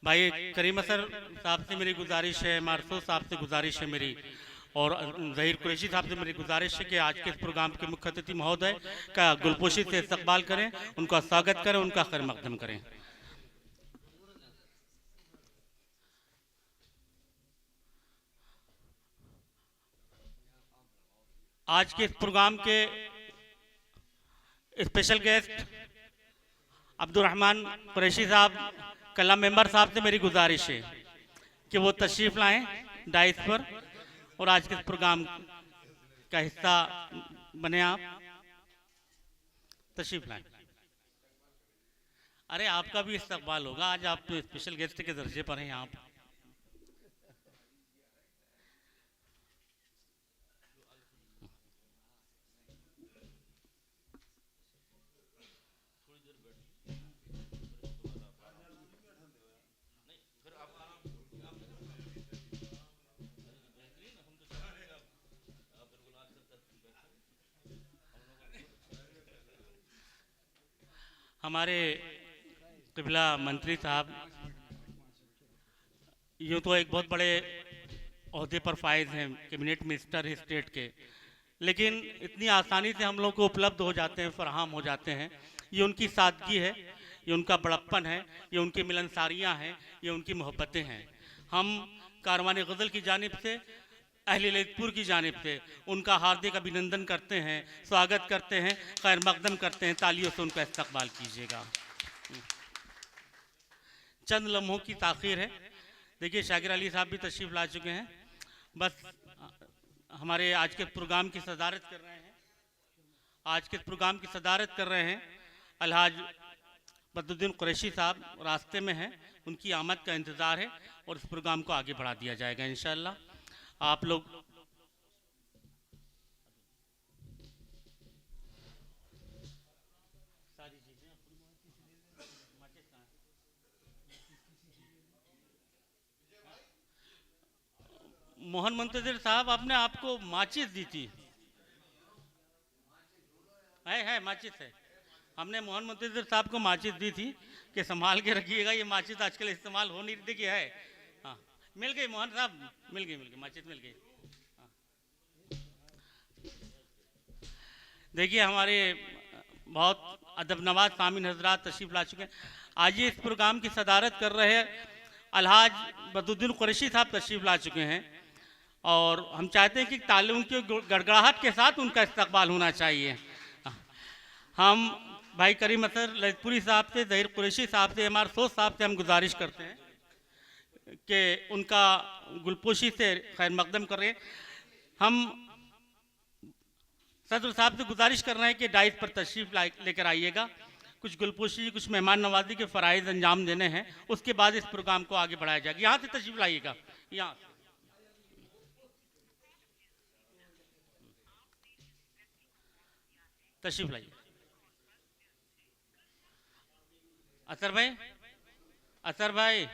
भाई करीम असर साहब से मेरी गुजारिश है, मारसो साहब से गुजारिश है मेरी, और ज़हीर कुरैशी साहब से मेरी गुजारिश है कि आज के इस प्रोग्राम के मुख्य अतिथि महोदय का गुलपोशी से इस्तकबाल करें, उनका स्वागत करें, उनका खैर मकदम करें। आज के इस प्रोग्राम के स्पेशल गेस्ट अब्दुल रहमान कुरैशी साहब, कला मेंबर साहब से मेरी गुजारिश है कि वो तशरीफ लाएं डाइस पर और आज के इस प्रोग्राम का हिस्सा बने। आप तशरीफ लाएं। अरे आपका भी इस्तकबाल होगा, आज आप तो स्पेशल गेस्ट के दर्जे पर हैं यहाँ पर। हमारे क़िबला मंत्री साहब यूँ तो एक बहुत बड़े अहदे पर फायज हैं, कैबिनेट मिनिस्टर हैं स्टेट के, लेकिन इतनी आसानी से हम लोग को उपलब्ध हो जाते हैं, फराहम हो जाते हैं। ये उनकी सादगी है, ये उनका बड़प्पन है, ये उनकी मिलनसारियाँ हैं, ये उनकी मोहब्बतें हैं। हम कारवान गज़ल की जानिब से, अहले ललितपुर की जानिब से उनका हार्दिक अभिनंदन करते हैं, स्वागत करते हैं, खैर मकदम करते हैं। तालियों से उनका इस्तकबाल कीजिएगा। चंद लम्हों की ताख़ीर है। देखिए शाकिर अली साहब भी तशरीफ़ ला चुके हैं। बस हमारे आज के प्रोग्राम की सदारत कर रहे हैं, आज के प्रोग्राम की सदारत कर रहे हैं अलहाज बदरुद्दीन कुरैशी साहब, रास्ते में हैं, उनकी आमद का इंतज़ार है और इस प्रोग्राम को आगे बढ़ा दिया जाएगा इंशाअल्लाह। आप लोग मोहन मुंतजिर साहब, आपने आपको माचिस दी थी, है माचिस है। हमने मोहन मुंतजिर साहब को माचिस दी थी कि संभाल के रखिएगा, ये माचिस आजकल इस्तेमाल हो नहीं रही कि है। हाँ मिल गई मोहन साहब, मिल गई माचिस मिल गई। हाँ। देखिए हमारे बहुत अदब नवाज सामीन हजरात तशरीफ ला चुके हैं। आज ये इस प्रोग्राम की सदारत कर रहे हैं अलहाज बदरुद्दीन कुरैशी साहब तशरीफ ला चुके हैं और हम चाहते हैं कि तालियों की गड़गड़ाहट के साथ उनका इस्तकबाल होना चाहिए। हम भाई करीम असर ललितपुरी साहब से, ज़हीर कुरैशी साहब से, हमारे सोच साहब से हम गुजारिश करते हैं कि उनका गुलपोशी से खैर मकदम करें। हम सदर साहब से गुजारिश कर रहे हैं कि डाइस पर तशरीफ़ लेकर आइएगा, कुछ गुलपोशी, कुछ मेहमान नवाजी के फ़राइज़ अंजाम देने हैं, उसके बाद इस प्रोग्राम को आगे बढ़ाया जाएगा। यहाँ से तशरीफ़ लाइएगा, यहाँ तशरीफ़ लाइए। असर भाई, असर भाई,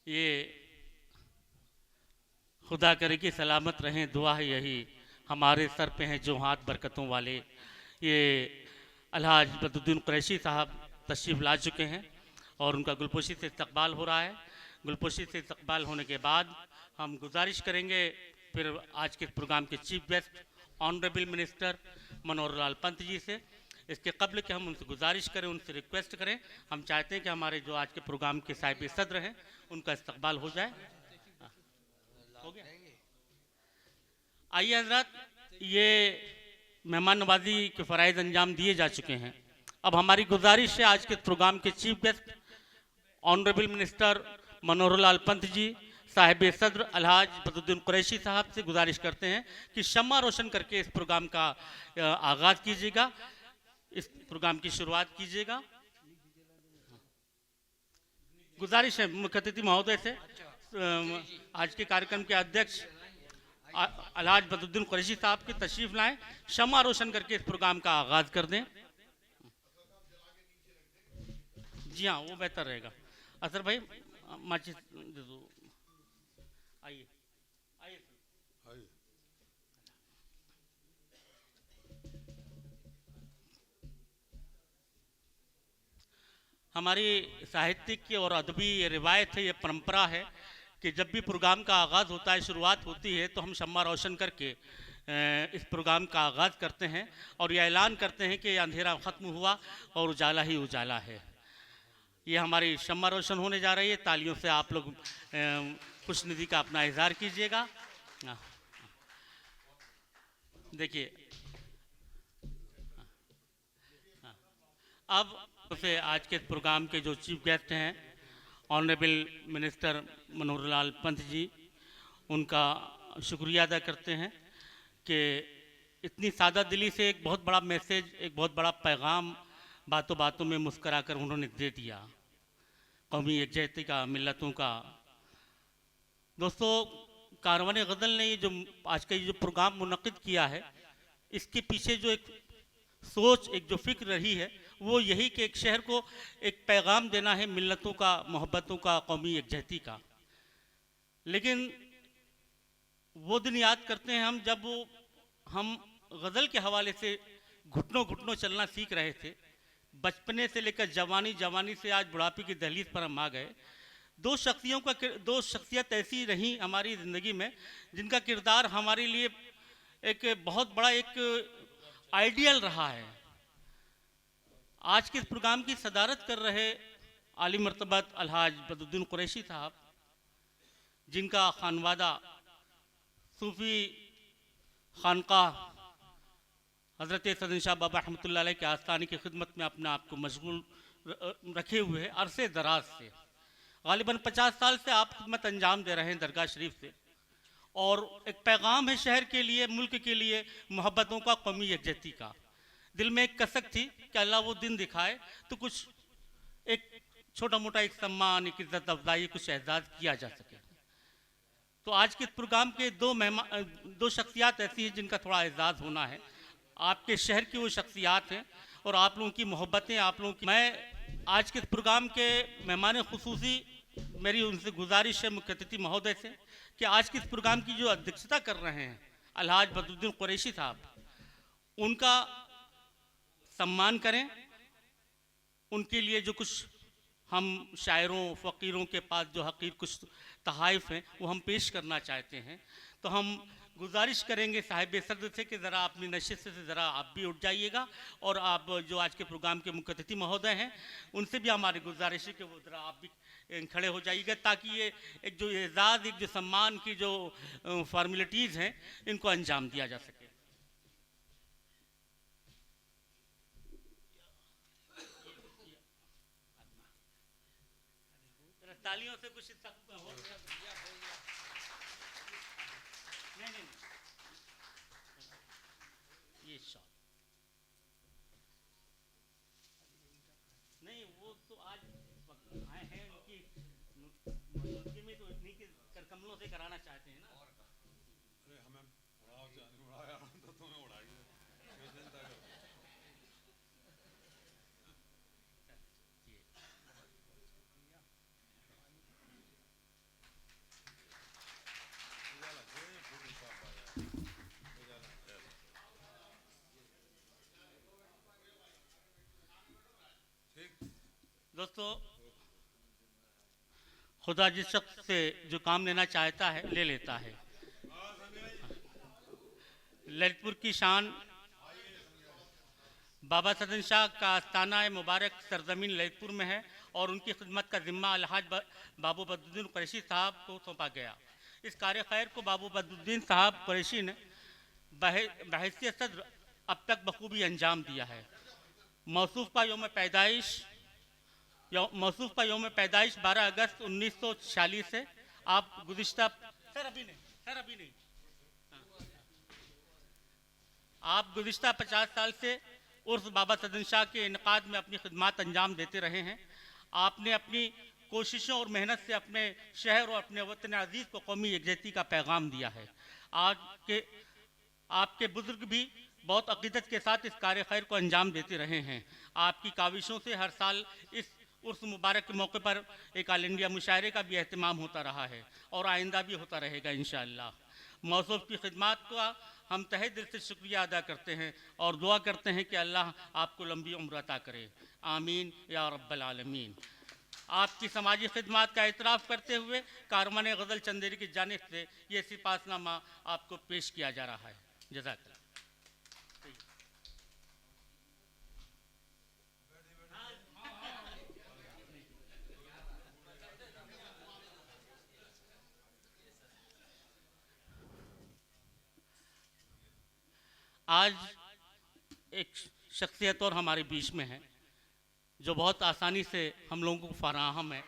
ये खुदा करे कि सलामत रहें, दुआ है यही, हमारे सर पे हैं जो हाथ बरकतों वाले। ये अलहाज बदरुद्दीन कुरैशी साहब तशरीफ़ ला चुके हैं और उनका गुलपोशी से इस्तकबाल हो रहा है। गुलपोशी से इस्तकबाल होने के बाद हम गुजारिश करेंगे फिर आज के प्रोग्राम के chief guest honourable minister Manohar Lal Pant ji से। इसके कबल कि हम उनसे गुजारिश करें, उनसे रिक्वेस्ट करें, हम चाहते हैं कि हमारे जो आज के प्रोग्राम के साहिब सदर हैं उनका इस्तकबाल हो जाए। हो गया। आइए हजरत, ये मेहमान नवाजी के फ़राइज़ अंजाम दिए जा चुके हैं। अब हमारी गुजारिश है आज के प्रोग्राम के chief guest honourable minister Manohar Lal Pant ji, Sahib सदर अलहाज बदरुद्दीन कुरैशी साहब से गुजारिश करते हैं कि शम्मा रोशन करके इस प्रोग्राम का आगाज़ कीजिएगा, इस प्रोग्राम की शुरुआत कीजिएगा। गुजारिश है मुख्य अतिथि महोदय से, आज के कार्यक्रम के अध्यक्ष अलहाज बदरुद्दीन कुरैशी साहब की तशरीफ लाएं, शम्मा रोशन करके इस प्रोग्राम का आगाज कर दें। जी हाँ, वो बेहतर रहेगा। असर भाई माचिस दे दो। आइए आइए। हमारी साहित्यिक और अदबी ये रिवायत है, ये परंपरा है कि जब भी प्रोग्राम का आगाज़ होता है, शुरुआत होती है, तो हम शम्मा रोशन करके इस प्रोग्राम का आगाज़ करते हैं और ये ऐलान करते हैं कि अंधेरा ख़त्म हुआ और उजाला ही उजाला है। ये हमारी शम्मा रोशन होने जा रही है। तालियों से आप लोग खुशनुदी का अपना इजहार कीजिएगा। देखिए, अब से आज के प्रोग्राम के जो चीफ गेस्ट हैं ऑनरेबल मिनिस्टर मनोहर लाल पंत जी, उनका शुक्रिया अदा करते हैं कि इतनी सादा दिली से एक बहुत बड़ा मैसेज, एक बहुत बड़ा पैगाम बातों बातों में मुस्करा कर उन्होंने दे दिया, कौमी यकजहती का, मिल्लतों का। दोस्तों, कारवान गज़ल ने ये जो आज का ये जो प्रोग्राम मुनक़िद किया है, इसके पीछे जो एक सोच, एक जो फ़िक्र रही है, वो यही कि एक शहर को एक पैगाम देना है मिल्लतों का, मोहब्बतों का, कौमी यकजहती का। लेकिन वो दिन याद करते हैं हम जब हम गज़ल के हवाले से घुटनों घुटनों चलना सीख रहे थे। बचपने से लेकर जवानी, जवानी से आज बुढ़ापे की दहलीज पर हम आ गए। दो शख्सियत ऐसी रहीं हमारी ज़िंदगी में जिनका किरदार हमारे लिए एक बहुत बड़ा एक आइडियल रहा है। आज के इस प्रोग्राम की सदारत कर रहे आली मर्तबत अलहाज बदरुद्दीन कुरैशी साहब, जिनका खानवादा सूफ़ी खानकाह हज़रत सदन शाह बाबा रहमतुल्लाह अलैह के आस्थाने की खिदमत में अपने आप को मशगूल रखे हुए है अरसे दराज से। गालिबन 50 साल से आप खिदमत अंजाम दे रहे हैं दरगाह शरीफ से, और एक पैगाम है शहर के लिए, मुल्क के लिए, मोहब्बतों का, कौमी यकजहती का। दिल में एक कसक थी कि अल्लाह वो दिन दिखाए तो कुछ एक छोटा मोटा एक सम्मान, एक इज्जत अफजाई, कुछ एजाज़ किया जा सके। तो आज के प्रोग्राम के दो शख्सियात ऐसी हैं जिनका थोड़ा एजाज़ होना है। आपके शहर की वो शख्सियात हैं और आप लोगों की मोहब्बतें, आप लोगों की। मैं आज के प्रोग्राम के मेहमान खुसूसी, मेरी उनसे गुजारिश है मुख्य अतिथि महोदय से कि आज के इस प्रोग्राम की जो अध्यक्षता कर रहे हैं अलहाज बदरुद्दीन कुरैशी साहब, उनका सम्मान करें। उनके लिए जो कुछ हम शायरों, फ़कीरों के पास जो हकीर कुछ तहाइफ हैं वो हम पेश करना चाहते हैं। तो हम गुजारिश करेंगे साहिब सदर से कि ज़रा अपनी नशिस्त से ज़रा आप भी उठ जाइएगा, और आप जो आज के प्रोग्राम के मुख्य अतिथि महोदय हैं उनसे भी हमारी गुजारिश है कि वो ज़रा आप भी खड़े हो जाइएगा, ताकि ये एक जो एजाज़, एक जो सम्मान की जो फॉर्मेलिटीज़ हैं, इनको अंजाम दिया जा सके। तालियों से कुछ हो गया। नहीं, ये शॉट नहीं, वो तो आज आए हैं उनकी मौजूदगी में, तो इतनी के करकमलों से कराना चाहते हैं ना। अरे हमें उड़ाया तो तुम्हें उड़ाई है। दोस्तों, खुदा जिस शख्स से जो काम लेना चाहता है ले लेता है। ललितपुर की शान बाबा सदन शाह का आस्थाना मुबारक सरजमीन ललितपुर में है और उनकी खिदमत का जिम्मा अलहाज बाबू बदरुद्दीन कुरैशी साहब को सौंपा गया। इस कार्य खैर को बाबू बदरुद्दीन साहब कुरैशी ने बहैसियत सदर अब तक बखूबी अंजाम दिया है। मौसूफ का योम पैदाइश 12 अगस्त 1946 से आप गुज़िश्ता आप गुज़िश्ता 50 साल से उर्स बाबा सदन शाह के इनकाद में अपनी खिदमत अंजाम देते रहे हैं। आपने अपनी कोशिशों और मेहनत से अपने शहर और अपने वतन अजीज़ को कौमी यकजहती का पैगाम दिया है। आज के आपके बुजुर्ग भी बहुत अक़ीदत के साथ इस कार्य खैर को अंजाम देते रहे हैं। आपकी काविशों से हर साल इस उर्स मुबारक के मौके पर एक ऑल इंडिया मुशायरे का भी एहतमाम होता रहा है और आइंदा भी होता रहेगा इंशाअल्लाह। मौसूफ की खिदमत का हम तहे दिल से शुक्रिया अदा करते हैं और दुआ करते हैं कि अल्लाह आपको लंबी उम्र अता करे। आमीन या रब्बल आलमीन। आपकी समाजी खिदमत का एतराफ़ करते हुए कारवान गज़ल चंदेरी की जानिब से ये सिपासनामा आपको पेश किया जा रहा है। जज़ाकल्लाह। आज एक शख्सियत और हमारे बीच में है जो बहुत आसानी से हम लोगों को फराहम है।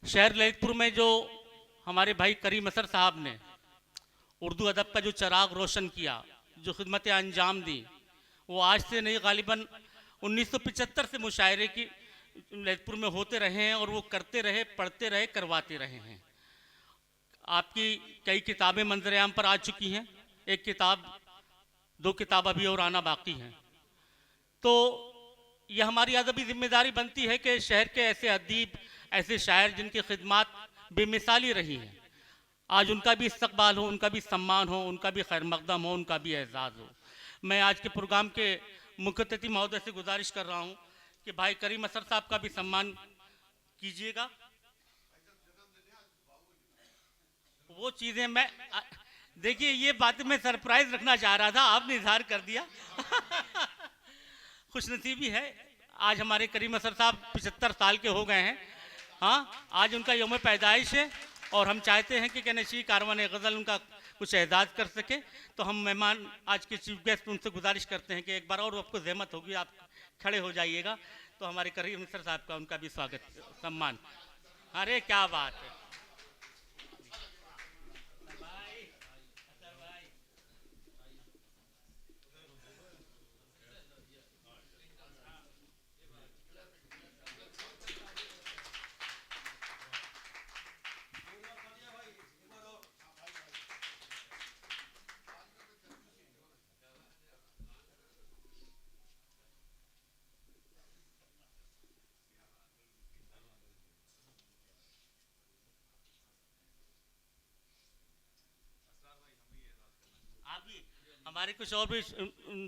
शहर ललितपुर में जो हमारे भाई करीम असर साहब ने उर्दू अदब का जो चराग रोशन किया, जो खिदमतें अंजाम दी, वो आज से नहीं, गालिबन 1975 से मुशायरे की ललितपुर में होते रहे हैं और वो करते रहे, पढ़ते रहे, करवाते रहे हैं। आपकी कई किताबें मंजर-ए-आम पर आ चुकी हैं, एक किताब, 2 किताब अभी और आना बाकी हैं। तो यह हमारी अदबी जिम्मेदारी बनती है कि शहर के ऐसे अदीब, ऐसे शायर जिनकी खिदमत बेमिसाली रही हैं, आज उनका भी इस्तकबाल हो, उनका भी सम्मान हो, उनका भी खैर मकदम हो, उनका भी एजाज़ हो। मैं आज के प्रोग्राम के मुख्तती महोदय से गुजारिश कर रहा हूँ कि भाई करीम असर साहब का भी सम्मान कीजिएगा। वो चीज़ें मैं देखिए, ये बात मैं सरप्राइज रखना चाह रहा था, आपने इजहार कर दिया। खुशनसीबी है, आज हमारे करीम असर साहब 75 साल के हो गए हैं। हाँ, आज उनका यौम पैदाइश है और हम चाहते हैं कि कनशी कारवान गज़ल उनका कुछ एजाज़ कर सके। तो हम मेहमान आज के चीफ गेस्ट उनसे गुजारिश करते हैं कि एक बार और आपको ज़हमत होगी, आप खड़े हो जाइएगा तो हमारे करीम असर साहब का उनका भी स्वागत, सम्मान। अरे क्या बात है। हमारे कुछ और भी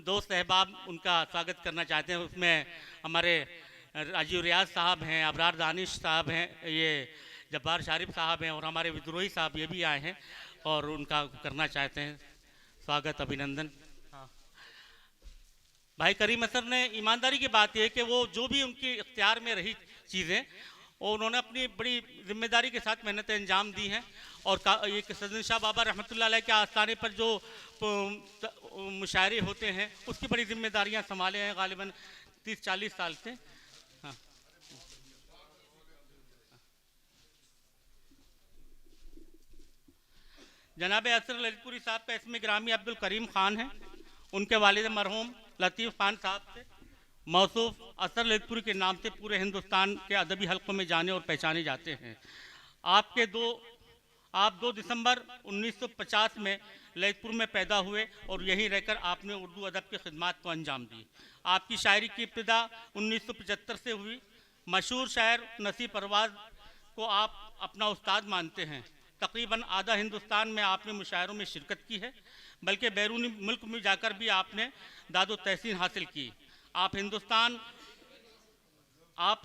दोस्त अहबाब उनका स्वागत करना चाहते हैं। उसमें हमारे राजीव रियाज साहब हैं, अबरार दानिश साहब हैं, ये जब्बार शारिफ साहब हैं और हमारे विद्रोही साहब ये भी आए हैं और उनका करना चाहते हैं स्वागत, अभिनंदन। हाँ, भाई करीम असर ने ईमानदारी की बात यह कि वो जो भी उनके इख्तियार में रही चीज़ें, और उन्होंने अपनी बड़ी जिम्मेदारी के साथ मेहनतें अंजाम दी हैं। और एक सदन शाह बाबा रहमतुल्लाह अलैह के आस्थाने पर जो मुशायरे होते हैं उसकी बड़ी जिम्मेदारियां संभाले हैं गालिबन 30-40 साल से। हाँ, जनाब असर ललितपुरी साहब का इसमें ग्रामी अब्दुल करीम खान है, उनके वालिद मरहूम लतीफ़ खान साहब से मौसूफ असर ललितपुरी के नाम से पूरे हिंदुस्तान के अदबी हलकों में जाने और पहचाने जाते हैं। आप 2 दिसंबर 1950 में ललितपुर में पैदा हुए और यहीं रहकर आपने उर्दू अदब की खिदमत को अंजाम दी। आपकी शायरी की इब्तिदा 1975 से हुई। मशहूर शायर नसीब परवाज़ को आप अपना उस्ताद मानते हैं। तकरीबन आधा हिंदुस्तान में आपने मुशायरों में शिरकत की है, बल्कि बैरूनी मुल्क में जाकर भी आपने दादो तहसीन हासिल की। आप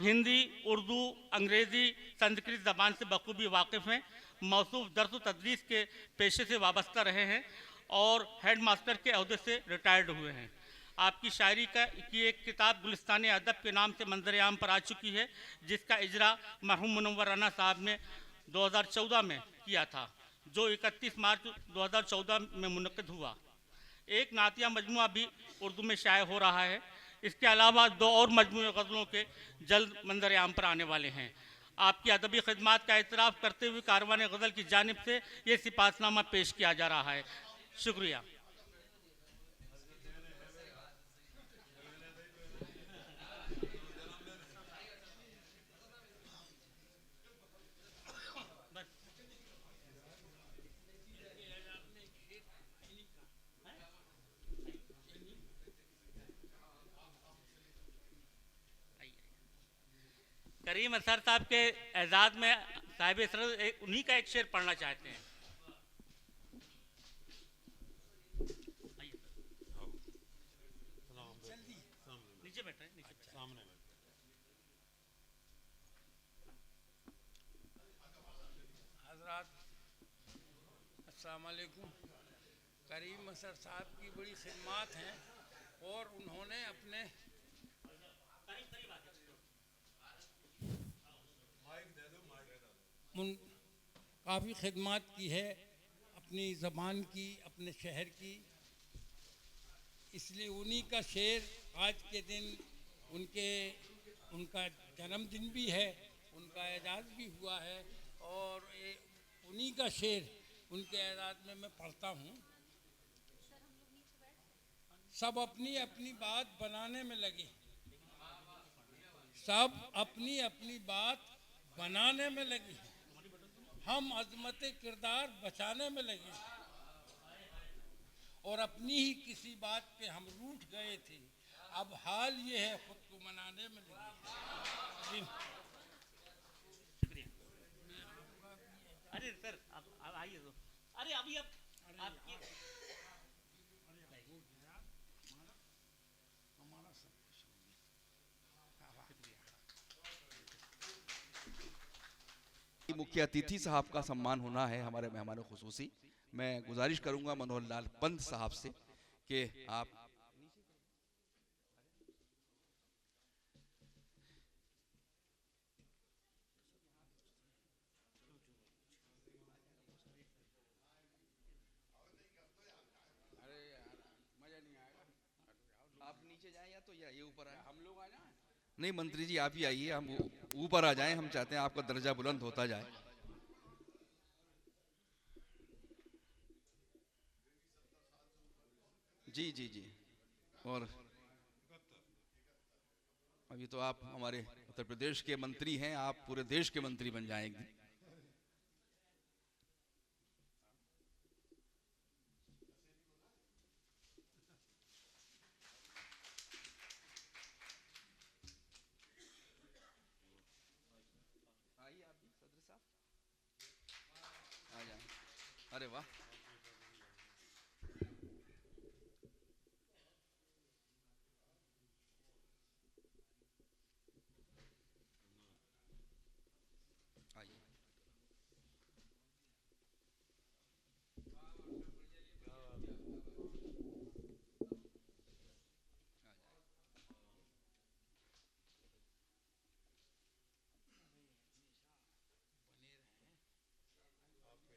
हिंदी, उर्दू, अंग्रेज़ी, संस्कृत ज़बान से बखूबी वाकिफ़ हैं। मौसूफ दर्स तदरीस के पेशे से वाबस्ता रहे हैं और हेड मास्टर के अहदे से रिटायर्ड हुए हैं। आपकी शायरी की एक किताब गुलिस्तान अदब के नाम से मंजर-ए-आम पर आ चुकी है, जिसका इजरा मरहूम मुनव्वर राना साहब ने 2014 में किया था, जो 31 मार्च 2014 में मुनक़िद हुआ। एक नातिया मजमुआ भी उर्दू में शाये हो रहा है। इसके अलावा 2 और मजमूए गज़लों के जल्द मंजर-ए-आम पर आने वाले हैं। आपकी अदबी खिदमत का एतराफ़ करते हुए कारवान गज़ल की जानिब से ये सिपासनामा पेश किया जा रहा है। शुक्रिया। करीम असर साहब के एजाज़ में साहिब इसरत उन्हीं का एक शेर पढ़ना चाहते हैं। अस्सलाम वालेकुम। करीम असर साहब की बड़ी खिदमत हैं और उन्होंने अपने काफ़ी खिदमत की है अपनी ज़बान की, अपने शहर की। इसलिए उन्हीं का शेर आज के दिन उनका जन्मदिन भी है, उनका एजाज़ भी हुआ है और उन्हीं का शेर उनके एजाज़ में मैं पढ़ता हूँ। सब अपनी अपनी बात बनाने में लगे, सब अपनी अपनी बात बनाने में लगे, हम अजमत किरदार बचाने में लगे और अपनी ही किसी बात पे हम रूठ गए थे, अब हाल ये है खुद को मनाने में लगे। शुक्रिया। अरे सर अब आइए तो, अरे अभी अब आपकी मुख्य अतिथि साहब का सम्मान होना है हमारे मेहमान खुसूसी। मैं गुजारिश करूंगा मनोहर लाल पंत साहब से कि आप आप नीचे जाएं या तो ये ऊपर आए, हम लोग आ जाएं। नहीं मंत्री जी आप ही आइए, हम ऊपर आ जाएं, हम चाहते हैं आपका दर्जा बुलंद होता जाए। जी जी जी। और अभी तो आप हमारे उत्तर प्रदेश के मंत्री हैं, आप पूरे देश के मंत्री बन जाएं एक दिन। आइए आप भी सदर साहब आ जाएं। अरे वाह, आइए।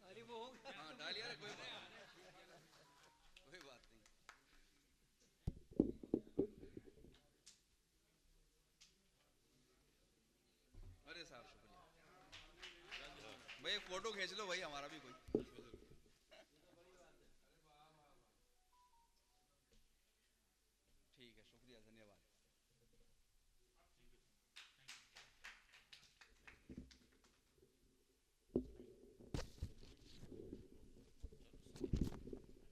अरे वो हाँ डालिए, अरे कोई बात नहीं। अरे साहब शुक्रिया भाई, एक फोटो खींच लो भाई हमारा भी कोई। ठीक है, शुक्रिया, धन्यवाद।